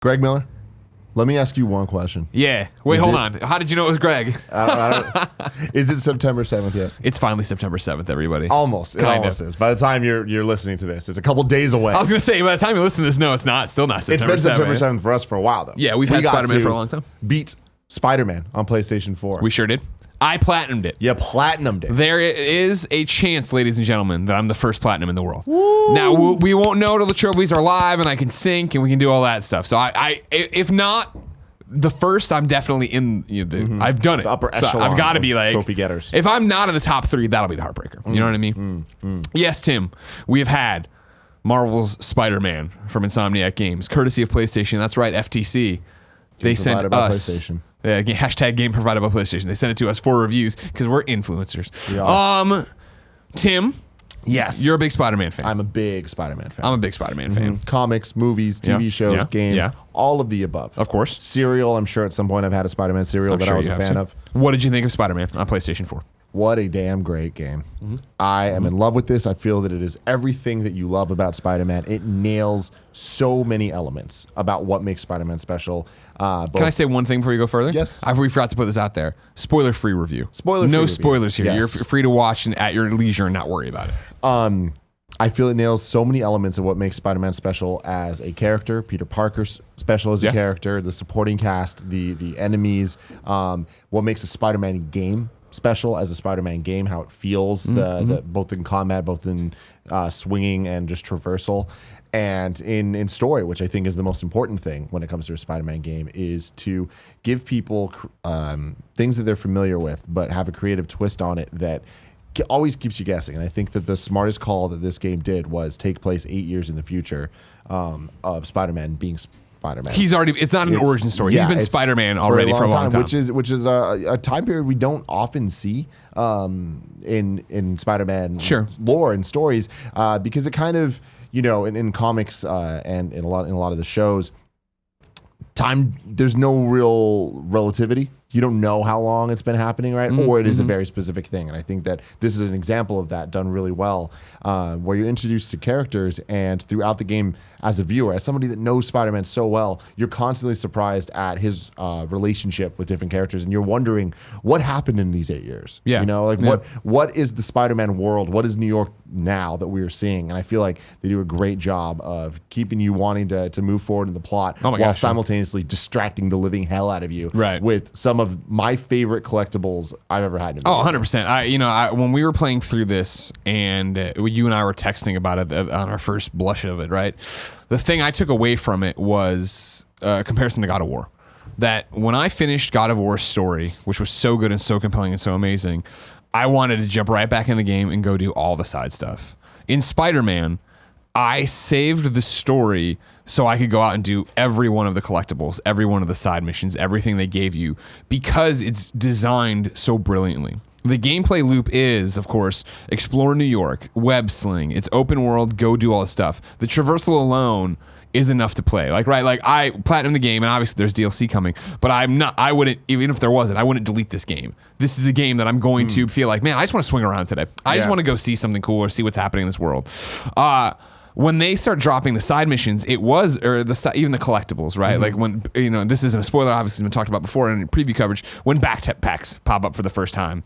Greg Miller, let me ask you one question. Yeah. Wait, hold on. How did you know it was Greg? Is it September 7th yet? It's finally September 7th, everybody. Almost. It almost is. By the time you're listening to this, it's a couple days away. I was going to say, by the time you listen to this, no, it's not. Still not September 7th. It's been September 7th for us for a while, though. Yeah, we've had Spider-Man for a long time. Beat Spider-Man on PlayStation 4. We sure did. I platinumed it. Yeah, platinumed it. There is a chance, ladies and gentlemen, that I'm the first platinum in the world. Woo. Now, we won't know till the trophies are live and I can sync and we can do all that stuff. So I if not the first, I'm definitely in. I've done it. The upper echelon. So I've got to be like trophy getters. If I'm not in the top 3, that'll be the heartbreaker. You know what I mean? Yes, Tim. We have had Marvel's Spider-Man from Insomniac Games, courtesy of PlayStation. That's right, FTC. They sent us. Hashtag game provided by PlayStation. They sent it to us for reviews because we're influencers. Yeah. Tim. Yes. You're a big Spider-Man fan. I'm a big Spider-Man fan. I'm a big Spider-Man fan. Comics, movies, TV shows, games, all of the above. Of course. Cereal, I'm sure at some point I've had a Spider-Man cereal that I was a fan of. What did you think of Spider-Man on PlayStation 4? What a damn great game. I am in love with this. I feel that it is everything that you love about Spider-Man. It nails so many elements about what makes Spider-Man special. Can I say one thing before you go further? Yes. We forgot to put this out there. Spoiler-free review. No spoilers here. Yes. You're free to watch and at your leisure and not worry about it. I feel it nails so many elements of what makes Spider-Man special as a character, Peter Parker special as a character, the supporting cast, the enemies, what makes a Spider-Man game special as a Spider-Man game, how it feels, both in combat, both in swinging and just traversal, and in story, which I think is the most important thing when it comes to a Spider-Man game, is to give people things that they're familiar with, but have a creative twist on it that always keeps you guessing. And I think that the smartest call that this game did was take place 8 years in the future of Spider-Man being Spider-Man. It's not an origin story. He's been Spider-Man already for a long time. Which is a time period we don't often see in Spider-Man lore and stories, because it kind of, in comics and in a lot of the shows, time, there's no real relativity. You don't know how long it's been happening, right? Or it is a very specific thing. And I think that this is an example of that done really well, where you're introduced to characters, and throughout the game as a viewer, as somebody that knows Spider-Man so well, you're constantly surprised at his relationship with different characters. And you're wondering what happened in these 8 years. Yeah. What is the Spider-Man world? What is New York now that we are seeing? And I feel like they do a great job of keeping you wanting to move forward in the plot while simultaneously distracting the living hell out of you with some of my favorite collectibles I've ever had. 100%. When we were playing through this and you and I were texting about it on our first blush of it, right? The thing I took away from it was a comparison to God of War. That when I finished God of War's story, which was so good and so compelling and so amazing, I wanted to jump right back in the game and go do all the side stuff. In Spider-Man, I saved the story so I could go out and do every one of the collectibles, every one of the side missions, everything they gave you, because it's designed so brilliantly. The gameplay loop is, of course, explore New York, web sling, it's open world, go do all this stuff. The traversal alone is enough to play. I platinum the game, and obviously there's DLC coming, but I wouldn't, even if there wasn't, I wouldn't delete this game. This is a game that I'm going to feel like, man, I just want to swing around today. I just want to go see something cool or see what's happening in this world. When they start dropping the side missions, even the collectibles, right? Like when, this isn't a spoiler, obviously it's been talked about before in preview coverage, when backpacks pop up for the first time,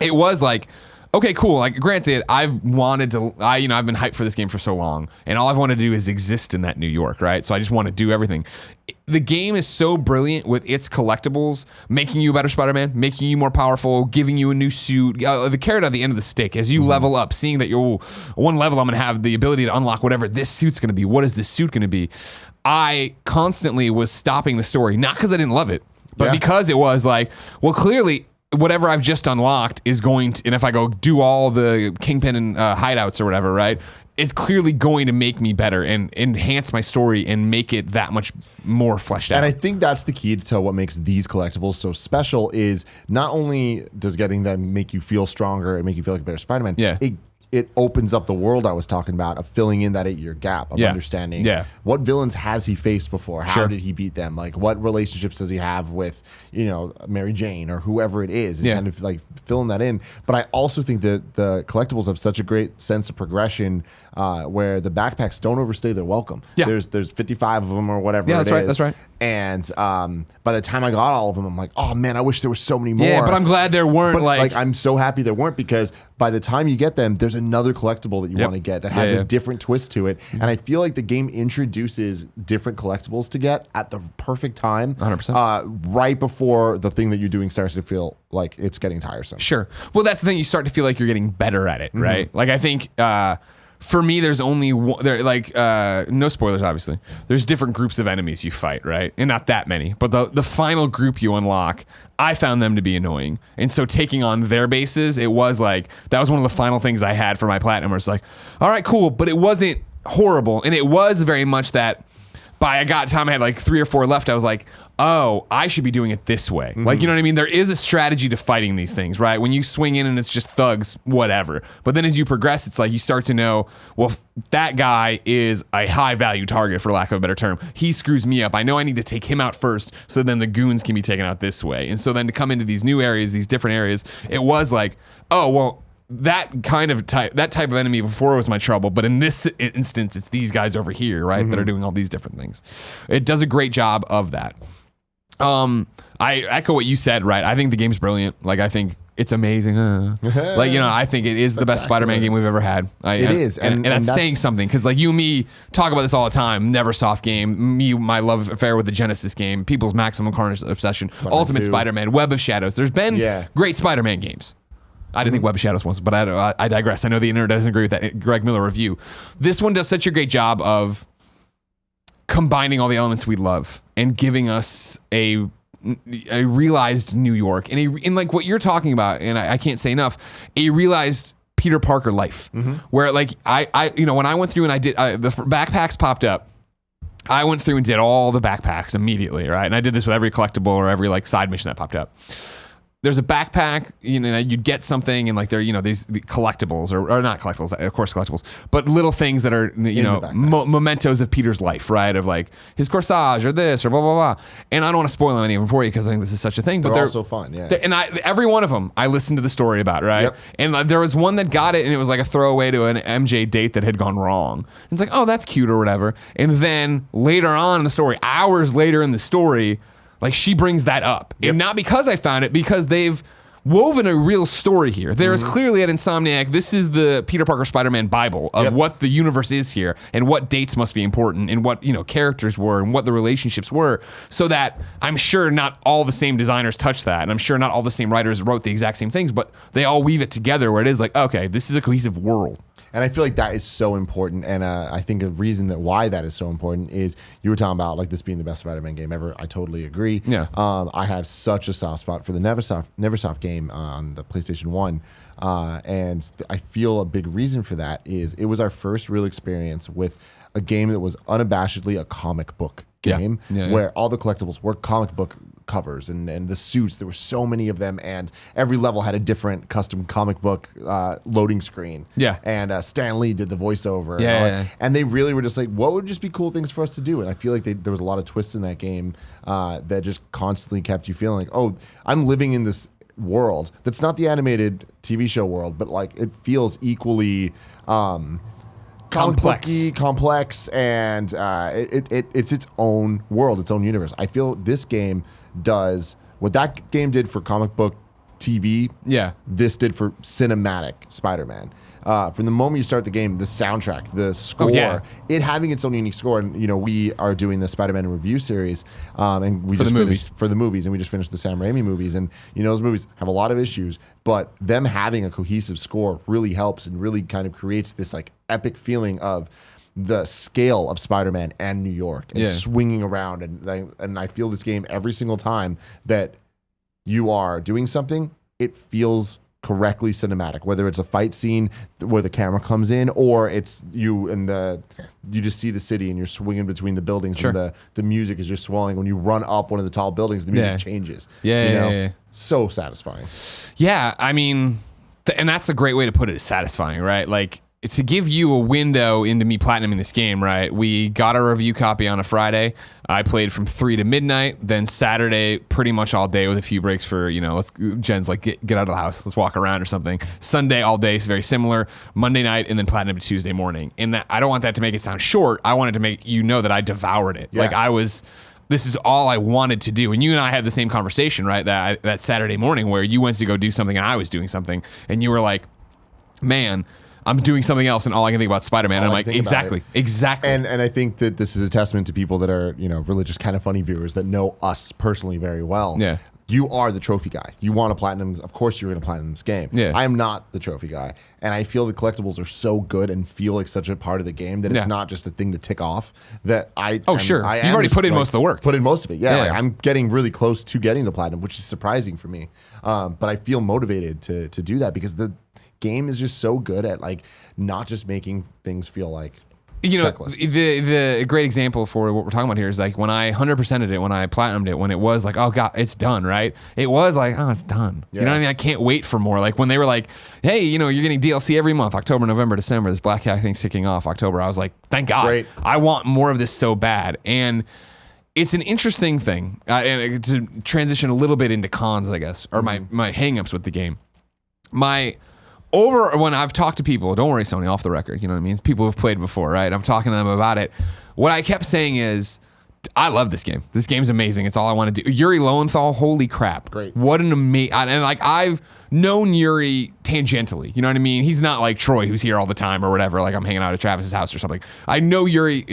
it was like, okay, cool. Like, granted, I've been hyped for this game for so long, and all I've wanted to do is exist in that New York, right? So I just want to do everything. The game is so brilliant with its collectibles, making you a better Spider-Man, making you more powerful, giving you a new suit, the carrot at the end of the stick. As you level up, seeing that you're one level, I'm going to have the ability to unlock whatever this suit's going to be. What is this suit going to be? I constantly was stopping the story, not because I didn't love it, but because it was like, well, clearly, whatever I've just unlocked is going to, and if I go do all the Kingpin and hideouts or whatever, right, it's clearly going to make me better and enhance my story and make it that much more fleshed out. And I think that's the key to what makes these collectibles so special, is not only does getting them make you feel stronger and make you feel like a better Spider-Man, it it opens up the world I was talking about of filling in that 8-year gap of understanding what villains has he faced before, how did he beat them, like what relationships does he have with Mary Jane or whoever it is, and kind of like filling that in. But I also think that the collectibles have such a great sense of progression where the backpacks don't overstay their welcome. There's 55 of them or whatever it is. That's right. And by the time I got all of them, I'm like, oh man, I wish there were so many more. Yeah, but I'm glad there weren't. But I'm so happy there weren't, because by the time you get them, there's another collectible that you want to get that has a different twist to it. And I feel like the game introduces different collectibles to get at the perfect time, 100%. Right before the thing that you're doing starts to feel like it's getting tiresome. Sure. Well, that's the thing. You start to feel like you're getting better at it, right? Like I think for me, there's only one, no spoilers, obviously. There's different groups of enemies you fight, right? And not that many. But the final group you unlock, I found them to be annoying. And so taking on their bases, it was like, that was one of the final things I had for my platinum. Where it's like, all right, cool. But it wasn't horrible. And it was very much that by time I had like 3 or 4 left, I was like, oh, I should be doing it this way. Like, you know what I mean? There is a strategy to fighting these things, right? When you swing in and it's just thugs, whatever. But then as you progress, it's like you start to know, well, that guy is a high value target, for lack of a better term. He screws me up. I know I need to take him out first, so then the goons can be taken out this way. And so then to come into these new areas, these different areas, it was like, oh, well, that type of enemy before was my trouble, but in this instance, it's these guys over here, right, that are doing all these different things. It does a great job of that. I echo what you said, right? I think the game's brilliant. Like, I think it's amazing. I think it is the best Spider-Man game we've ever had. It is. And that's saying something, because like you and me talk about this all the time. Neversoft game, my love affair with the Genesis game, people's Maximum Carnage obsession, Ultimate Spider-Man, Web of Shadows. There's been great Spider-Man games. I didn't think Web of Shadows was, but I digress. I know the internet doesn't agree with that Greg Miller review. This one does such a great job of combining all the elements we love and giving us a realized New York and like what you're talking about, and I can't say enough, a realized Peter Parker life, where like I when I went through and I did the backpacks popped up. I went through and did all the backpacks immediately, right? And I did this with every collectible or every like side mission that popped up. There's a backpack, you'd get something, and like there, these collectibles or not collectibles, of course collectibles, but little things that are, mementos of Peter's life, right? Of like his corsage or this or blah, blah, blah. And I don't want to spoil any of them for you because I think this is such a thing. But they're also fun, yeah. And every one of them I listened to the story about, right? Yep. And there was one that got it, and it was like a throwaway to an MJ date that had gone wrong. And it's like, oh, that's cute or whatever. And then later on in the story, hours later in the story, like she brings that up. And not because I found it, because they've woven a real story here. There is clearly at Insomniac, this is the Peter Parker Spider-Man Bible of what the universe is here and what dates must be important and what, characters were and what the relationships were, so that I'm sure not all the same designers touched that. And I'm sure not all the same writers wrote the exact same things, but they all weave it together where it is like, okay, this is a cohesive world. And I feel like that is so important. And I think a reason why that is so important is you were talking about like this being the best Spider-Man game ever. I totally agree. Yeah. I have such a soft spot for the Neversoft game on the PlayStation 1. And I feel a big reason for that is it was our first real experience with a game that was unabashedly a comic book game where all the collectibles were comic book covers and the suits. There were so many of them, and every level had a different custom comic book loading screen. Yeah. And Stan Lee did the voiceover. Yeah. And they really were just like, what would just be cool things for us to do? And I feel like there was a lot of twists in that game that just constantly kept you feeling like, oh, I'm living in this world that's not the animated TV show world, but like it feels equally complex, and it's its own world, its own universe. I feel this game does what that game did for comic book TV. Yeah, this did for cinematic Spider-Man. From the moment you start the game, the soundtrack, the score, it having its own unique score. And we are doing the Spider-Man review series, and we just finished for the movies, and we just finished the Sam Raimi movies, and those movies have a lot of issues, but them having a cohesive score really helps and really kind of creates this like epic feeling of the scale of Spider-Man and New York and swinging around, and I feel this game every single time that you are doing something, it feels correctly cinematic, whether it's a fight scene where the camera comes in or it's you and you just see the city and you're swinging between the buildings and the music is just swelling. When you run up one of the tall buildings, the music changes. Yeah. So satisfying. Yeah, I mean, And that's a great way to put it, is satisfying, right? Like, to give you a window into me platinuming this game, right? We got a review copy on a Friday. I played from 3 to midnight. Then Saturday, pretty much all day with a few breaks for, Jen's like, get out of the house. Let's walk around or something. Sunday, all day is very similar. Monday night, and then platinum to Tuesday morning. And I don't want that to make it sound short. I wanted to make you know that I devoured it. Yeah. Like, this is all I wanted to do. And you and I had the same conversation, right? That Saturday morning where you went to go do something and I was doing something. And you were like, man, I'm doing something else, and all I can think about Spider-Man. And I'm like, exactly. And I think that this is a testament to people that are, really just kind of funny viewers that know us personally very well. Yeah. You are the trophy guy. You want to platinum. Of course, you're going to platinum this game. Yeah. I am not the trophy guy. And I feel the collectibles are so good and feel like such a part of the game that it's not just a thing to tick off. That sure. You've already put in most of the work. Put in most of it. Yeah. Like, I'm getting really close to getting the platinum, which is surprising for me. But I feel motivated to do that because the game is just so good at like not just making things feel like checklists. The great example for what we're talking about here is like when I 100%ed it, when I platinumed it, when it was like, oh god, it's done, right? It was like, oh, it's done. Yeah. You know what I mean? I can't wait for more. Like when they were like, hey, you're getting DLC every month, October, November, December, this Black Hat thing's kicking off October. I was like, thank God. Great. I want more of this so bad. And it's an interesting thing, and to transition a little bit into cons, I guess, or my hangups with the game. When I've talked to people, don't worry, Sony, off the record, you know what I mean? People who've played before, right? I'm talking to them about it. What I kept saying is, I love this game. This game's amazing. It's all I want to do. Yuri Lowenthal, holy crap. Great. What an amazing... And like, I've known Yuri tangentially, you know what I mean? He's not like Troy, who's here all the time or whatever. Like, I'm hanging out at Travis's house or something. I know Yuri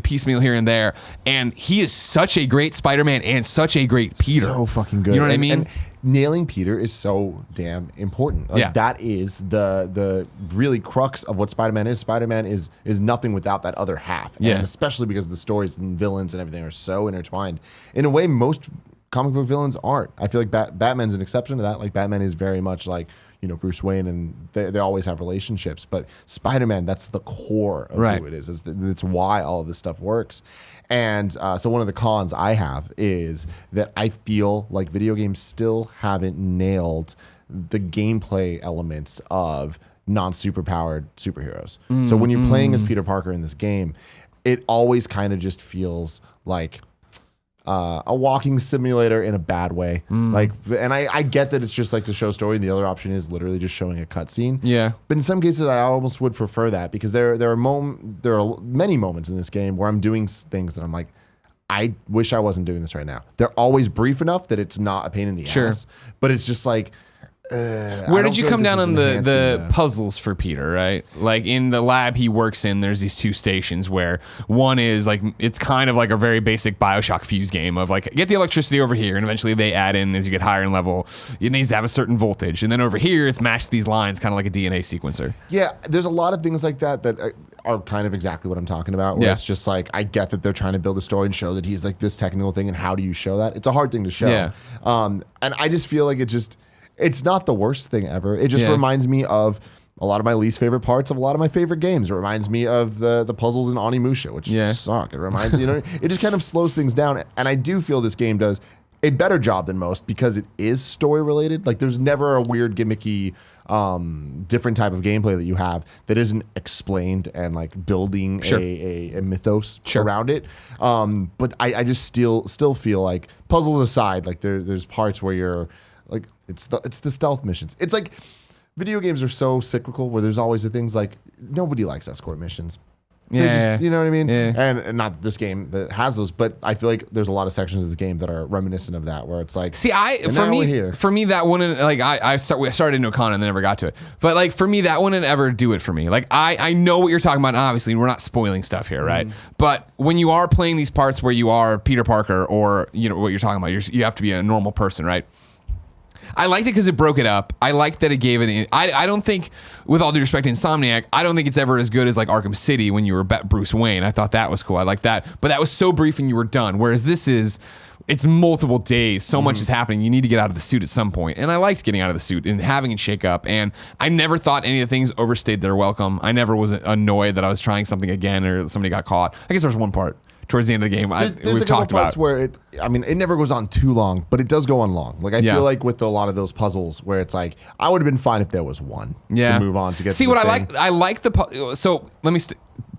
piecemeal here and there, and he is such a great Spider-Man and such a great Peter. So fucking good. You know what I mean? And nailing Peter is so damn important. Like, that is the really crux of what Spider-Man is. Spider-Man is nothing without that other half. And especially because the stories and villains and everything are so intertwined. In a way, most comic book villains aren't. I feel like Batman's an exception to that. Like, Batman is very much like, Bruce Wayne, and they always have relationships. But Spider-Man, that's the core of who it is. It's why all of this stuff works. And so one of the cons I have is that I feel like video games still haven't nailed the gameplay elements of non-superpowered superheroes. So when you're playing as Peter Parker in this game, it always kind of just feels like a walking simulator in a bad way. Like, and I get that it's just like to show story, and the other option is literally just showing a cutscene. Yeah. But in some cases, I almost would prefer that because there are many moments in this game where I'm doing things that I'm like, I wish I wasn't doing this right now. They're always brief enough that it's not a pain in the ass, but it's just like, where did you come down on the puzzles for Peter, right? Like in the lab he works in, there's these two stations where one is like, it's kind of like a very basic BioShock fuse game of like, get the electricity over here, and eventually they add in, as you get higher in level, it needs to have a certain voltage. And then over here, it's matched these lines, kind of like a DNA sequencer. Yeah, there's a lot of things like that are kind of exactly what I'm talking about, where it's just like, I get that they're trying to build a story and show that he's like this technical thing, and how do you show that? It's a hard thing to show. Yeah. And I just feel like it's not the worst thing ever. It just reminds me of a lot of my least favorite parts of a lot of my favorite games. It reminds me of the puzzles in Onimusha, which suck. It reminds me, it just kind of slows things down. And I do feel this game does a better job than most because it is story related. Like, there's never a weird gimmicky different type of gameplay that you have that isn't explained and like building a mythos around it. But I just still feel like, puzzles aside, like there's parts where you're like, it's the stealth missions. It's like video games are so cyclical where there's always the things like, nobody likes escort missions. You know what I mean? Yeah. And not this game that has those, but I feel like there's a lot of sections of the game that are reminiscent of that, where it's like, for me that wouldn't, like, I started into a con and then never got to it, but like for me that wouldn't ever do it for me. Like I know what you're talking about, and obviously we're not spoiling stuff here, right? But when you are playing these parts where you are Peter Parker, or what you're talking about, you have to be a normal person, right? I liked it because it broke it up. I liked that it gave it. I don't think, with all due respect to Insomniac, I don't think it's ever as good as like Arkham City when you were Bruce Wayne. I thought that was cool. I like that, but that was so brief and you were done. Whereas this it's multiple days. So much is happening. You need to get out of the suit at some point. And I liked getting out of the suit and having it shake up. And I never thought any of the things overstayed their welcome. I never was annoyed that I was trying something again or somebody got caught. I guess there was one part. towards the end of the game. There's a couple parts where it never goes on too long, but it does go on long. Like I feel like with a lot of those puzzles where it's like, I would have been fine if there was one to move on to get. See to what the I thing. like. I like the so let me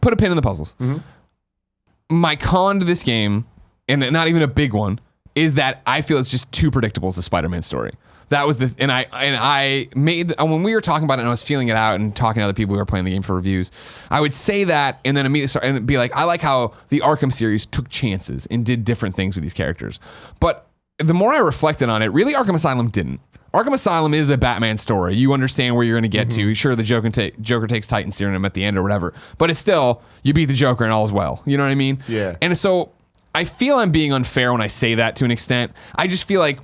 put a pin in the puzzles. Mm-hmm. My con to this game, and not even a big one, is that I feel it's just too predictable as a Spider-Man story. That was I made when we were talking about it and I was feeling it out and talking to other people who were playing the game for reviews, I would say that and then immediately start and be like, I like how the Arkham series took chances and did different things with these characters. But the more I reflected on it, really Arkham Asylum didn't. Arkham Asylum is a Batman story. You understand where you're going to get to. Sure, the Joker takes Titan Serum at the end or whatever, but it's still, you beat the Joker and all is well. You know what I mean? Yeah. And so I feel I'm being unfair when I say that to an extent. I just feel like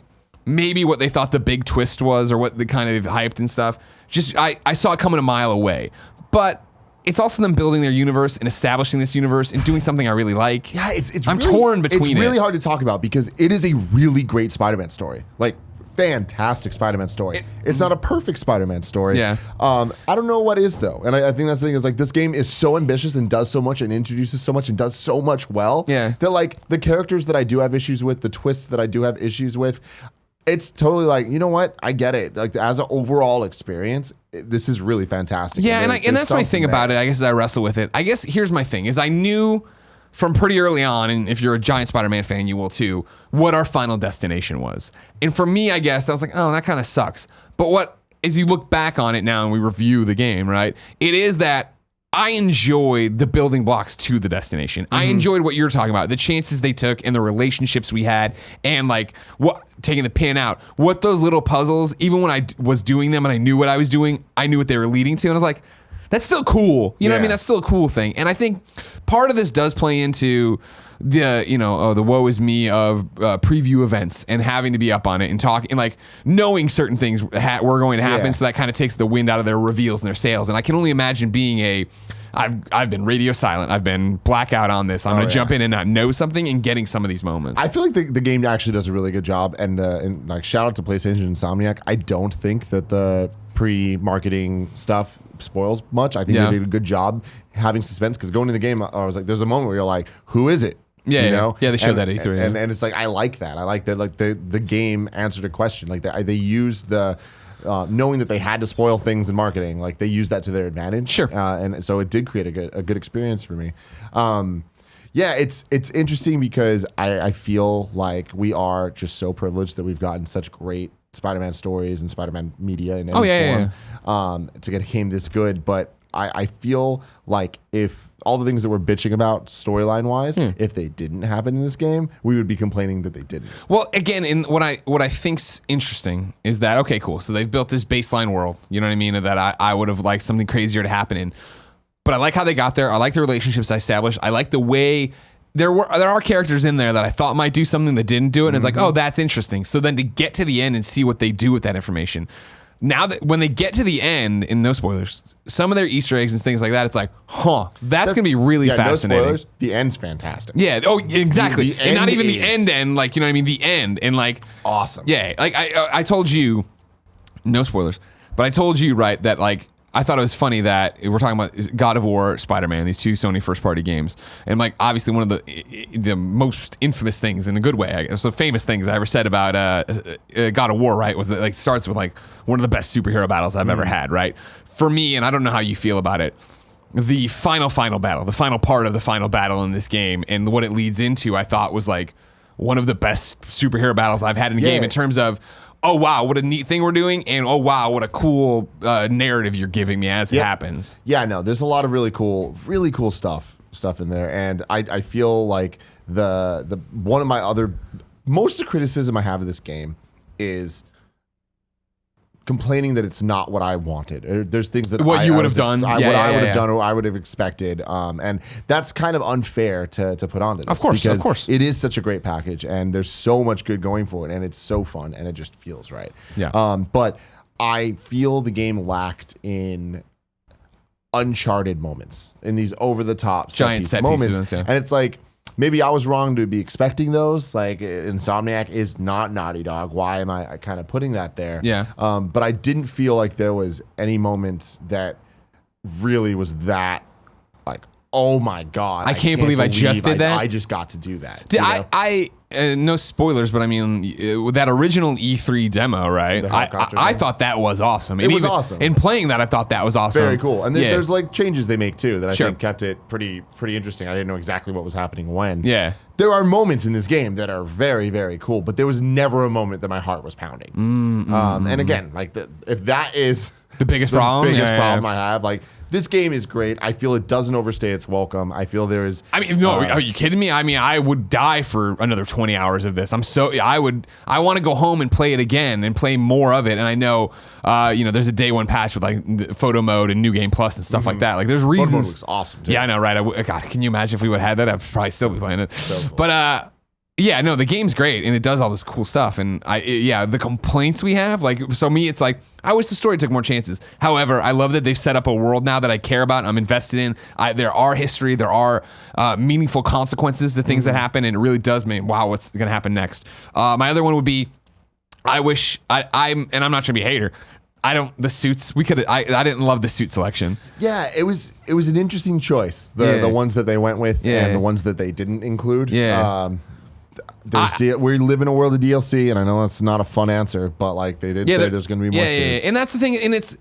maybe what they thought the big twist was or what the kind of hyped and stuff, just I saw it coming a mile away. But it's also them building their universe and establishing this universe and doing something I really like. Yeah, I'm really, torn between It's really hard to talk about because it is a really great Spider-Man story. Like, fantastic Spider-Man story. It's not a perfect Spider-Man story. Yeah. I don't know what is though, and I think that's the thing is like this game is so ambitious and does so much and introduces so much and does so much well. Yeah. That like the characters that I do have issues with, the twists that I do have issues with, it's totally like, you know what? I get it. Like as an overall experience, this is really fantastic. Yeah, and that's my thing about it. I guess as I wrestle with it. I guess here's my thing: is I knew from pretty early on, and if you're a giant Spider-Man fan, you will too, what our final destination was. And for me, I guess I was like, oh, that kind of sucks. But as you look back on it now and we review the game, right? It is that I enjoyed the building blocks to the destination. I enjoyed what you're talking about, the chances they took and the relationships we had, and like what taking the pin out, what those little puzzles, even when I was doing them and I knew what I was doing, I knew what they were leading to. And I was like, that's still cool. You know what I mean? That's still a cool thing. And I think part of this does play into the, the woe is me of preview events and having to be up on it and talking and like knowing certain things were going to happen. So that kind of takes the wind out of their reveals and their sales. And I can only imagine being I've been radio silent. I've been blackout on this. I'm going to jump in and not know something and getting some of these moments. I feel like the game actually does a really good job. And like shout out to PlayStation and Insomniac. I don't think that the pre-marketing stuff spoils much. I think they did a good job having suspense because going into the game, I was like, there's a moment where you're like, who is it? Yeah, they showed that at E3. And it's like, I like that. I like that. Like the game answered a question. Like they used the knowing that they had to spoil things in marketing. Like they used that to their advantage. Sure. And so it did create a good experience for me. It's interesting because I feel like we are just so privileged that we've gotten such great Spider-Man stories and Spider-Man media in any form to get a game this good. But I feel like if all the things that we're bitching about storyline wise, if they didn't happen in this game, we would be complaining that they didn't. Well, again, in what I think's interesting is that, okay, cool. So they've built this baseline world, you know what I mean? That I would have liked something crazier to happen in. But I like how they got there. I like the relationships I established. I like the way there are characters in there that I thought might do something that didn't do it. And it's like, oh, that's interesting. So then to get to the end and see what they do with that information. Now that when they get to the end, and no spoilers, some of their Easter eggs and things like that, it's like, that's going to be really fascinating. No spoilers, the end's fantastic. Yeah. Oh, exactly. And not even the end, like, you know what I mean? The end and like. Awesome. Yeah. Like I told you, no spoilers, but I told you, right, that like, I thought it was funny that we're talking about God of War, Spider-Man, these two Sony first-party games, and like obviously one of the most infamous things in a good way, I guess, so famous things I ever said about God of War, right, was that like starts with like one of the best superhero battles I've ever had, right? For me, and I don't know how you feel about it, the final battle, the final part of the final battle in this game, and what it leads into, I thought was like one of the best superhero battles I've had in a game in terms of, oh, wow, what a neat thing we're doing. And, oh, wow, what a cool narrative you're giving me as it happens. Yeah, no, there's a lot of really cool stuff in there. And I feel like the one of my other, most of the criticism I have of this game is complaining that it's not what I wanted. There's things that what you would have done. What I would have done or I would have expected. And that's kind of unfair to put onto this. Of course. It is such a great package and there's so much good going for it and it's so fun and it just feels right. Yeah. But I feel the game lacked in Uncharted moments, in these over-the-top giant set moments. And it's like, maybe I was wrong to be expecting those. Like Insomniac is not Naughty Dog. Why am I kind of putting that there? Yeah. But I didn't feel like there was any moment that really was that like oh my God. I can't believe I just did that. I just got to do that. I no spoilers, but I mean, that original E3 demo, right? I thought that was awesome. It was awesome. In playing that, I thought that was awesome. Very cool. And there's like changes they make too that I think kept it pretty interesting. I didn't know exactly what was happening when. Yeah. There are moments in this game that are very, very cool, but there was never a moment that my heart was pounding. And again, like if that is the biggest problem I have, like, this game is great. I feel it doesn't overstay its welcome. I feel there is. I mean, no, are you kidding me? I mean, I would die for another 20 hours of this. I want to go home and play it again and play more of it. And I know, there's a day one patch with like photo mode and new game plus and stuff like that. Like, there's reasons. Photo mode looks awesome. Too. Yeah, I know, right? God, can you imagine if we would have had that? I'd probably still be playing it. So cool. But yeah, no, the game's great and it does all this cool stuff. And the complaints we have, like, so me, it's like, I wish the story took more chances. However, I love that they've set up a world now that I care about. I'm invested in. There are history, there are meaningful consequences to things that happen, and it really does mean, wow, what's going to happen next? My other one would be, I wish I'm not trying to be a hater. The suits, I didn't love the suit selection. Yeah, it was an interesting choice. The ones that they went with and the ones that they didn't include. Yeah. We live in a world of DLC, and I know that's not a fun answer, but like they did say there's going to be more suits. Yeah, and that's the thing, and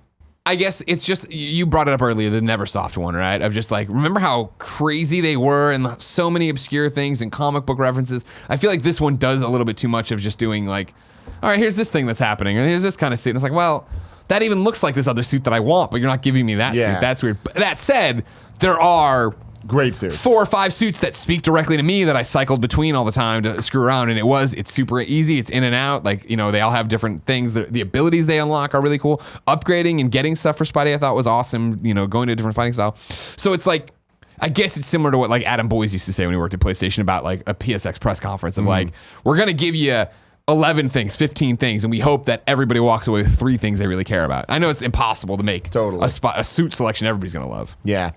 I guess it's just, you brought it up earlier, the Neversoft one, right? Of just like, remember how crazy they were and so many obscure things and comic book references. I feel like this one does a little bit too much of just doing like, all right, here's this thing that's happening, and here's this kind of suit. And it's like, well, that even looks like this other suit that I want, but you're not giving me that suit. That's weird. But that said, there are great suits. 4 or 5 suits that speak directly to me that I cycled between all the time to screw around, and it's super easy. It's in and out. Like, they all have different things. The abilities they unlock are really cool. Upgrading and getting stuff for Spidey I thought was awesome, going to a different fighting style. So it's like, I guess it's similar to what like Adam Boyes used to say when he worked at PlayStation about like a PSX press conference of like, we're going to give you 11 things, 15 things, and we hope that everybody walks away with 3 things they really care about. I know it's impossible to make a suit selection everybody's going to love. Yeah.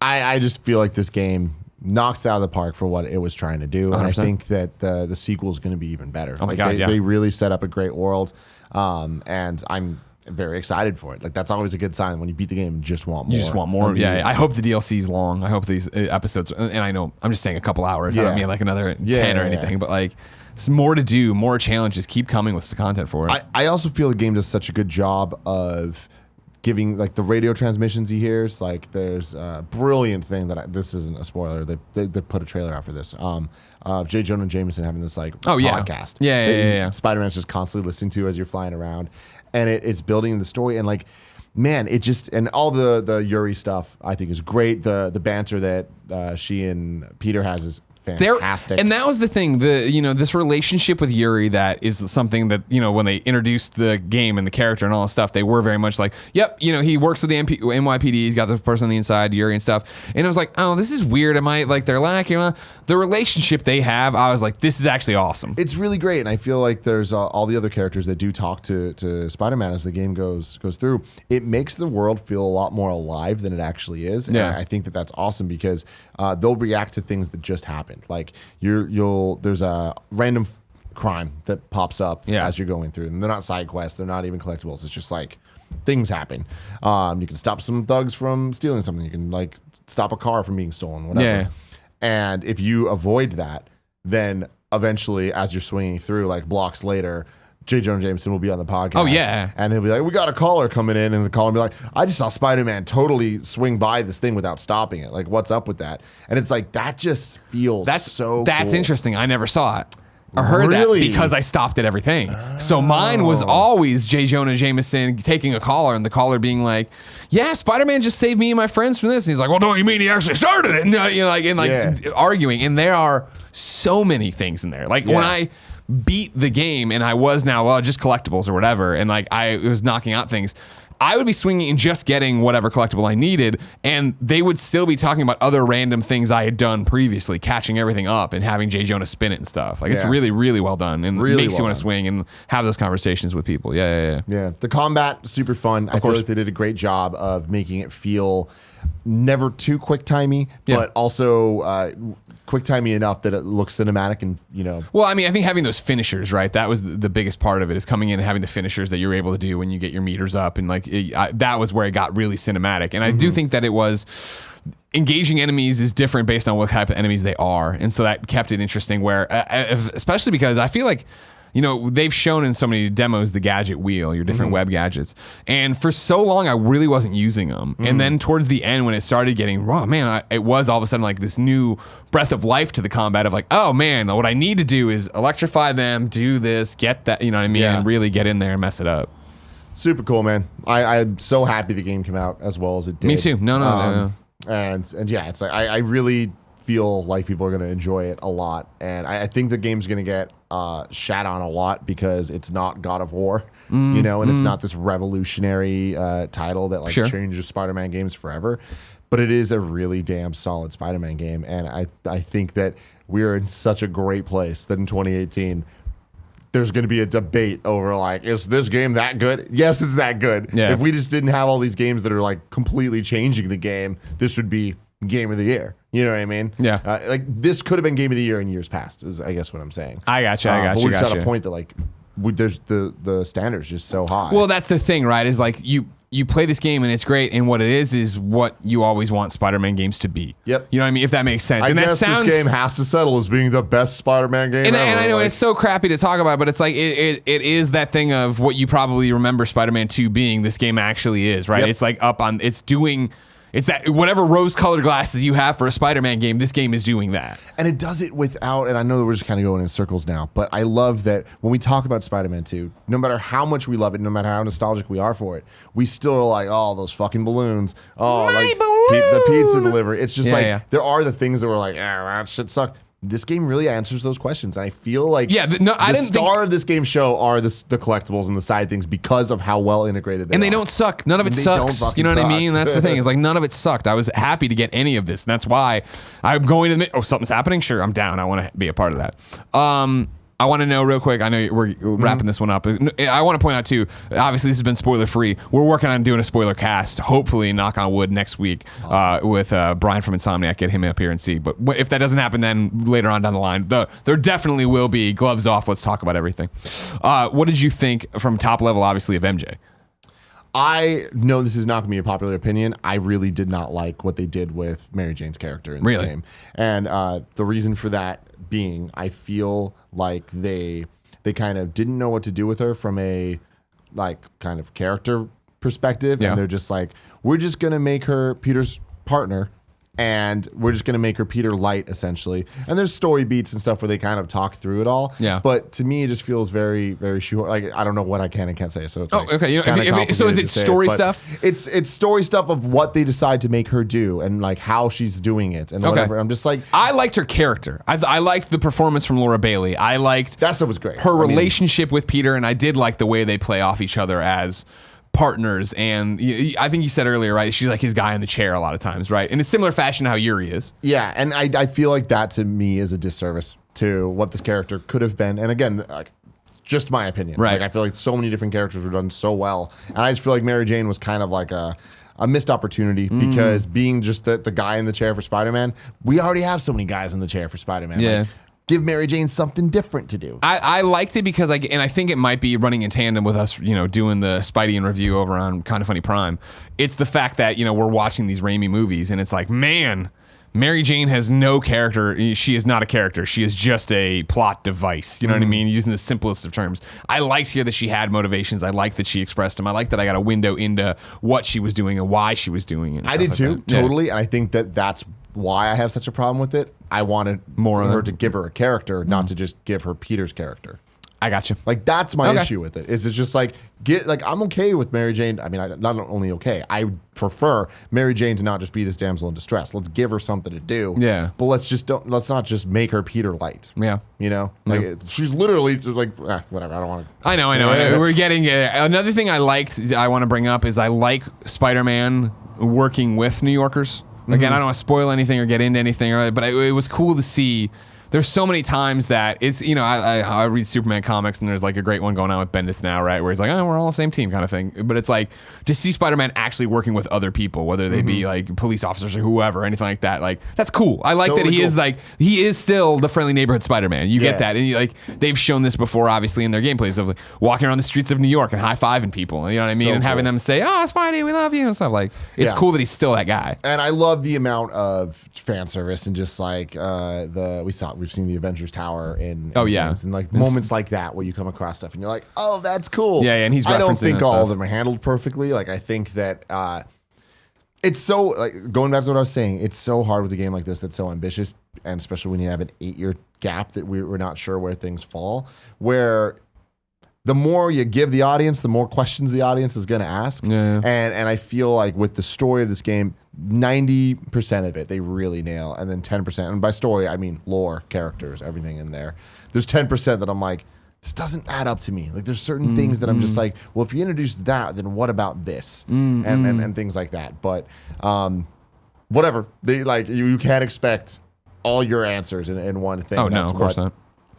I just feel like this game knocks it out of the park for what it was trying to do. 100%. And I think that the sequel is going to be even better. Oh my God, they really set up a great world, and I'm very excited for it. Like, that's always a good sign when you beat the game and just want more. You just want more. Yeah. I hope the DLC is long. I hope these episodes, and I know I'm just saying a couple hours. I don't mean like another 10 or anything, but like, it's more to do, more challenges. Keep coming with the content for it. I also feel the game does such a good job of giving like the radio transmissions he hears. Like, there's a brilliant thing that this isn't a spoiler. They put a trailer out for this. J. Jonah Jameson having this like podcast. Yeah. Spider-Man's just constantly listening to as you're flying around, and it's building the story. And like, man, it just, and all the Yuri stuff I think is great. The banter that she and Peter has is fantastic. And that was the thing, this relationship with Yuri, that is something that, when they introduced the game and the character and all this stuff, they were very much like, yep, he works with the NYPD, he's got the person on the inside, Yuri and stuff. And it was like, oh, this is weird. Am I like, they're lacking? The relationship they have, I was like, this is actually awesome. It's really great. And I feel like there's all the other characters that do talk to Spider-Man as the game goes through. It makes the world feel a lot more alive than it actually is. And I think that that's awesome because they'll react to things that just happened. Like, there's a random crime that pops up as you're going through, and they're not side quests, they're not even collectibles. It's just like things happen. You can stop some thugs from stealing something. You can like stop a car from being stolen, whatever. Yeah. And if you avoid that, then eventually, as you're swinging through, like blocks later, J. Jonah Jameson will be on the podcast. Oh, yeah. And he'll be like, we got a caller coming in. And the caller will be like, I just saw Spider-Man totally swing by this thing without stopping it. Like, what's up with that? And it's like, that just feels so That's cool. interesting. I never saw it. I heard that because I stopped at everything. So mine was always J. Jonah Jameson taking a caller and the caller being like, yeah, Spider-Man just saved me and my friends from this. And he's like, well, don't you mean he actually started it? And, arguing. And there are so many things in there. Like, when I beat the game and I was now just collectibles or whatever, and like I was knocking out things, I would be swinging and just getting whatever collectible I needed, and they would still be talking about other random things I had done previously, catching everything up and having J. Jonah spin it and stuff. Like, it's really, really well done, and really makes you want to swing and have those conversations with people. Yeah. The combat, super fun. I feel like they did a great job of making it feel never too quick-timey, but also quick-timey enough that it looks cinematic and, Well, I mean, I think having those finishers, right? That was the biggest part of it, is coming in and having the finishers that you're able to do when you get your meters up. And like, like that was where it got really cinematic. And I do think that it was engaging enemies is different based on what type of enemies they are, and so that kept it interesting. Where especially because I feel like, you know, they've shown in so many demos the gadget wheel, your different web gadgets. And for so long, I really wasn't using them. And then towards the end, when it started getting raw, man, it was all of a sudden like this new breath of life to the combat of like, oh man, what I need to do is electrify them, do this, get that, you know what I mean? And really get in there and mess it up. Super cool, man. I'm so happy the game came out as well as it did. Me too. No. And yeah, it's like, I really feel like people are going to enjoy it a lot. And I think the game's going to get shat on a lot because it's not God of War, you know, and it's not this revolutionary title that like changes Spider-Man games forever. But it is a really damn solid Spider-Man game. And I think that we're in such a great place that in 2018, there's going to be a debate over like, is this game that good? Yes, it's that good. Yeah. If we just didn't have all these games that are like completely changing the game, this would be game of the year. You know what I mean? Yeah. Like this could have been game of the year in years past, is I guess what I'm saying. I got you. But we're just at a point that like there's the standards just so high. Well, that's the thing, right? Is like you play this game and it's great, and what it is what you always want Spider-Man games to be. Yep. You know what I mean? If that makes sense. I guess this game has to settle as being the best Spider-Man game ever. And I know it's so crappy to talk about, but it's like it is that thing of what you probably remember Spider-Man 2 being. This game actually is, right? Yep. It's like it's that whatever rose-colored glasses you have for a Spider-Man game, this game is doing that. And it does it without, and I know that we're just kind of going in circles now, but I love that when we talk about Spider-Man 2, no matter how much we love it, no matter how nostalgic we are for it, we still are like, oh, those fucking balloons. Oh, like the pizza delivery. It's just there are the things that we're like, that shit sucked. This game really answers those questions. And I feel like the star of this game show are the collectibles and the side things because of how well integrated they are. And they don't suck. None of it sucks. You know what I mean? That's the thing. It's like none of it sucked. I was happy to get any of this. And that's why I'm going to admit, something's happening? Sure, I'm down. I want to be a part of that. I want to know real quick. I know we're wrapping this one up. I want to point out too. Obviously, this has been spoiler free. We're working on doing a spoiler cast. Hopefully, knock on wood, next week with Brian from Insomniac. Get him up here and see. But if that doesn't happen, then later on down the line, there definitely will be. Gloves off. Let's talk about everything. What did you think from top level? Obviously, of MJ. I know this is not going to be a popular opinion. I really did not like what they did with Mary Jane's character in this game, and the reason for that being, I feel like they kind of didn't know what to do with her from a like kind of character perspective, and they're just like, we're just gonna make her Peter's partner. And we're just going to make her Peter light, essentially. And there's story beats and stuff where they kind of talk through it all. Yeah. But to me, it just feels very, very short. Like, I don't know what I can and can't say. So it's like, okay. So is it story stuff? It's story stuff of what they decide to make her do and like how she's doing it and whatever. I'm just like, I liked her character. I liked the performance from Laura Bailey. I liked that stuff was great. Her relationship with Peter, and I did like the way they play off each other as partners. And I think you said earlier, right? She's like his guy in the chair a lot of times, right? In a similar fashion to how Yuri is. Yeah, and I feel like that to me is a disservice to what this character could have been. And again, like, just my opinion. Right. Like, I feel like so many different characters were done so well. And I just feel like Mary Jane was kind of like a missed opportunity because being just the guy in the chair for Spider-Man, we already have so many guys in the chair for Spider-Man. Yeah. Like, give Mary Jane something different to do. I liked it because I think it might be running in tandem with us, doing the Spidey in review over on Kind of Funny Prime. It's the fact that, we're watching these Raimi movies and it's like, man, Mary Jane has no character. She is not a character. She is just a plot device. You know what I mean? Using the simplest of terms. I liked here that she had motivations. I liked that she expressed them. I liked that I got a window into what she was doing and why she was doing it. I did too, totally. And I think that's why I have such a problem with it. I wanted more of her to give her a character, not to just give her Peter's character. I got you. Like, that's my issue with it. Is it's just like, I'm okay with Mary Jane. I mean, not only okay, I prefer Mary Jane to not just be this damsel in distress. Let's give her something to do. Yeah. But let's not just make her Peter light. Yeah. Like she's literally just like, whatever. I don't want to. I know. We're getting another thing I want to bring up is I like Spider-Man working with New Yorkers. Again, I don't want to spoil anything or get into anything, but it was cool to see there's so many times that it's, you know, I read Superman comics and there's like a great one going on with Bendis now, right? Where he's like, oh, we're all the same team kind of thing. But it's like to see Spider-Man actually working with other people, whether they be like police officers or whoever, or anything like that. Like, that's cool. I like that he is still the friendly neighborhood Spider-Man. You get that. And like, they've shown this before, obviously, in their gameplays of like, walking around the streets of New York and high-fiving people. You know what I mean? And having them say, oh, Spidey, we love you and stuff. Like, it's cool that he's still that guy. And I love the amount of fan service and just like we've seen the Avengers Tower in games, and like moments like that where you come across stuff and you're like, oh, that's cool. Yeah, and he's referencing I don't think all stuff. of them are handled perfectly. Like, I think that it's so, like, going back to what I was saying, it's so hard with a game like this that's so ambitious, and especially when you have an 8-year gap that we're not sure where things fall, where the more you give the audience, the more questions the audience is going to ask. Yeah. And I feel like with the story of this game, 90% of it they really nail, and then 10%, and by story I mean lore, characters, everything in there. There's 10% that I'm like, this doesn't add up to me. Like, there's certain things that I'm just like, well, if you introduce that, then what about this? And things like that. But whatever. They like you can't expect all your answers in one thing. Oh, no, of course not.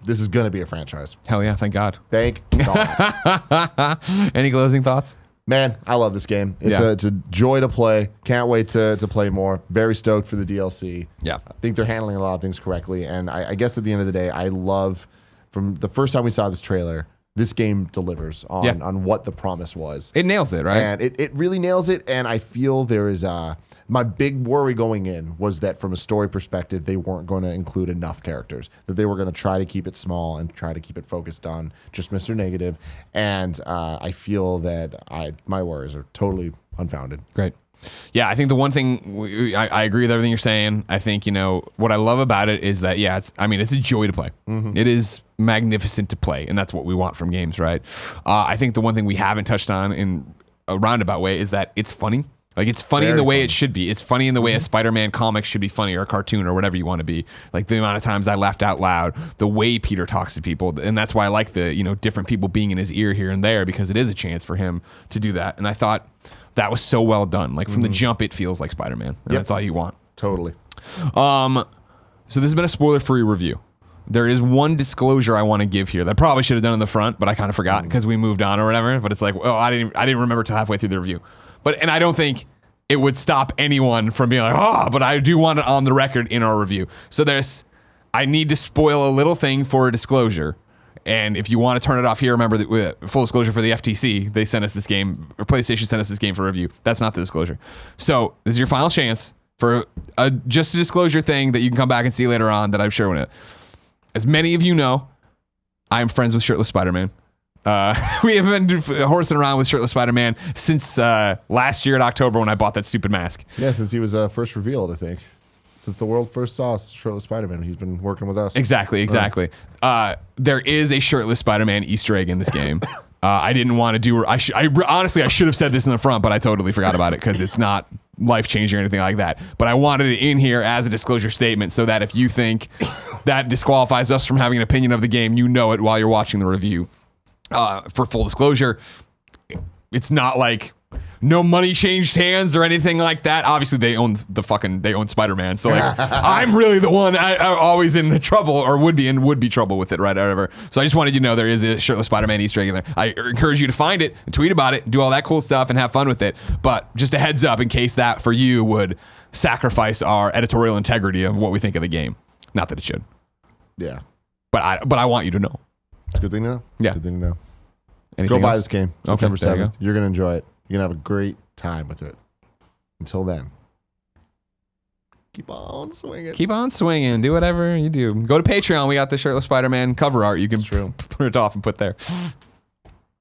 This is going to be a franchise. Hell yeah, thank God. Thank God. Any closing thoughts? Man, I love this game. It's a joy to play. Can't wait to play more. Very stoked for the DLC. Yeah. I think they're handling a lot of things correctly. And I guess at the end of the day, I love, from the first time we saw this trailer, this game delivers on what the promise was. It nails it, right? And it really nails it. And I feel there is my big worry going in was that from a story perspective, they weren't going to include enough characters, that they were going to try to keep it small and try to keep it focused on just Mr. Negative. And I feel that my worries are totally unfounded. Great. Yeah, I think the one thing, I agree with everything you're saying. I think, you know, what I love about it is that, it's a joy to play. It is magnificent to play, and that's what we want from games, right? I think the one thing we haven't touched on in a roundabout way is that it's funny. Like, it's funny in the way it should be. It's funny in the way a Spider-Man comic should be funny, or a cartoon, or whatever you want to be. Like, the amount of times I laughed out loud, the way Peter talks to people, and that's why I like the, you know, different people being in his ear here and there, because it is a chance for him to do that. And I thought that was so well done. Like, from the jump, it feels like Spider-Man, and that's all you want. Totally. So this has been a spoiler-free review. There is one disclosure I want to give here that I probably should have done in the front, but I kind of forgot because we moved on or whatever. But it's like, well, I didn't remember till halfway through the review. And I don't think it would stop anyone from being like, but I do want it on the record in our review. So I need to spoil a little thing for a disclosure. And if you want to turn it off here, remember that full disclosure for the FTC, they sent us this game, or PlayStation sent us this game for review. That's not the disclosure. So this is your final chance for just a disclosure thing that you can come back and see later on that I'm sure when as many of you know, I am friends with Shirtless Spider-Man. We have been horsing around with Shirtless Spider-Man since last year in October when I bought that stupid mask. Yeah, since he was first revealed, I think. Since the world first saw Shirtless Spider-Man, he's been working with us. Exactly. There is a Shirtless Spider-Man Easter egg in this game. I didn't want to do. Honestly, I should have said this in the front, but I totally forgot about it because it's not life-changing or anything like that. But I wanted it in here as a disclosure statement so that if you think that disqualifies us from having an opinion of the game, you know it while you're watching the review. For full disclosure, it's not like no money changed hands or anything like that. Obviously, they own Spider-Man, so like I'm really the one always in trouble, or would be trouble with it, right? Or whatever. So I just wanted you to know there is a Shirtless Spider-Man Easter egg in there. I encourage you to find it, and tweet about it, do all that cool stuff, and have fun with it. But just a heads up in case that for you would sacrifice our editorial integrity of what we think of the game. Not that it should. Yeah. But I want you to know. It's a good thing to know. Yeah. Good thing to know. Anything Go buy else? this game. September 7th. You're going to enjoy it. You're going to have a great time with it. Until then, keep on swinging. Keep on swinging. Do whatever you do. Go to Patreon. We got the Shirtless Spider-Man cover art. You can print it off and put there.